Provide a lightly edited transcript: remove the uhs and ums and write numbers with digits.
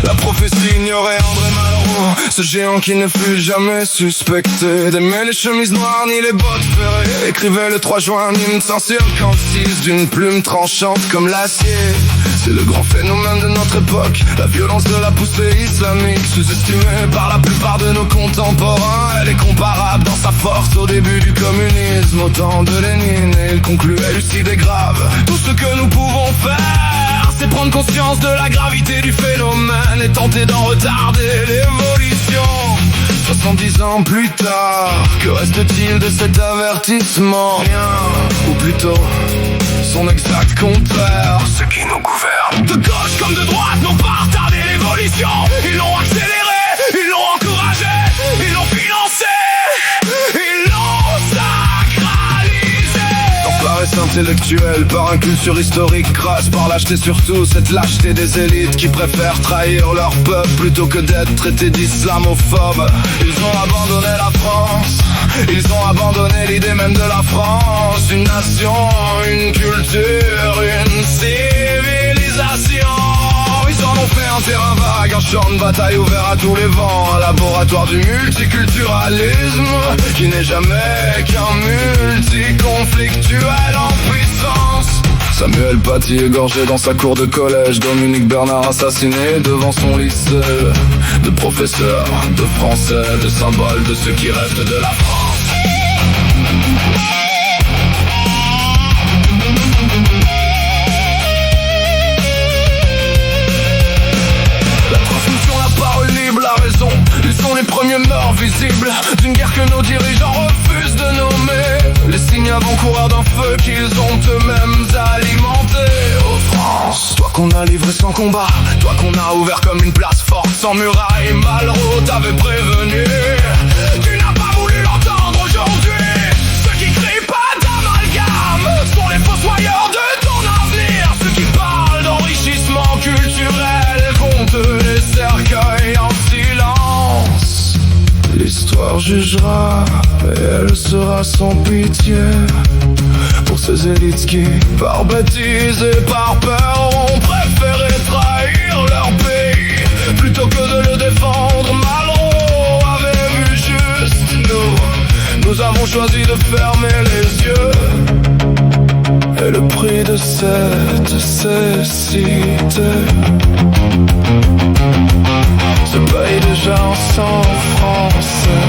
La prophétie ignorait André Malraux, ce géant qui ne fut jamais suspecté d'aimer les chemises noires ni les bottes ferrées. Écrivait le 3 juin un hymne censé concise d'une plume tranchante comme l'acier. C'est le grand phénomène de notre époque, la violence de la poussée islamique, sous-estimée par la plupart de nos contemporains. Elle est comparable dans sa force au début du communisme, au temps de Lénine, et il concluait lucide et grave: tout ce que nous pouvons faire, c'est prendre conscience de la gravité du phénomène et tenter d'en retarder l'évolution. 70 ans plus tard, que reste-t-il de cet avertissement? Rien, ou plutôt son exact contraire, ce qui nous gouverne. De gauche comme de droite n'ont pas retardé l'évolution. Ils l'ont accéléré, ils l'ont encouragé, ils l'ont financé, ils l'ont sacralisé. Par paresse intellectuelle, par une culture historique crasse, par lâcheté surtout, cette lâcheté des élites qui préfèrent trahir leur peuple plutôt que d'être traités d'islamophobes. Ils ont abandonné la France, ils ont abandonné l'idée même de la France. Une nation, une culture, une civilisation. Ils en ont fait un terrain vague, un champ de bataille ouvert à tous les vents, un laboratoire du multiculturalisme qui n'est jamais qu'un multiconflictuel en puissance. Samuel Paty égorgé dans sa cour de collège, Dominique Bernard assassiné devant son lycée. De professeurs, de français, de symboles de ceux qui rêvent de la France. La transmission, la parole libre, la raison, ils sont les premiers morts visibles d'une guerre que nos dirigeants refusent de nommer. Les signes avant-coureurs d'un feu qu'ils ont eux-mêmes alimenté. Oh France, toi qu'on a livré sans combat, toi qu'on a ouvert comme une place forte sans muraille, Malraux t'avait prévenu. Tu n'as pas voulu l'entendre aujourd'hui. Ceux qui crient pas d'amalgame sont les fossoyeurs de ton avenir. Ceux qui parlent d'enrichissement culturel comptent les cercueils en silence. L'histoire jugera et elle sera sans pitié pour ces élites qui, par bêtise et par peur, ont préféré trahir leur pays plutôt que de le défendre. Malraux avait vu juste, nous avons choisi de fermer les yeux. Et le prix de cette cécité se paye déjà en sang français.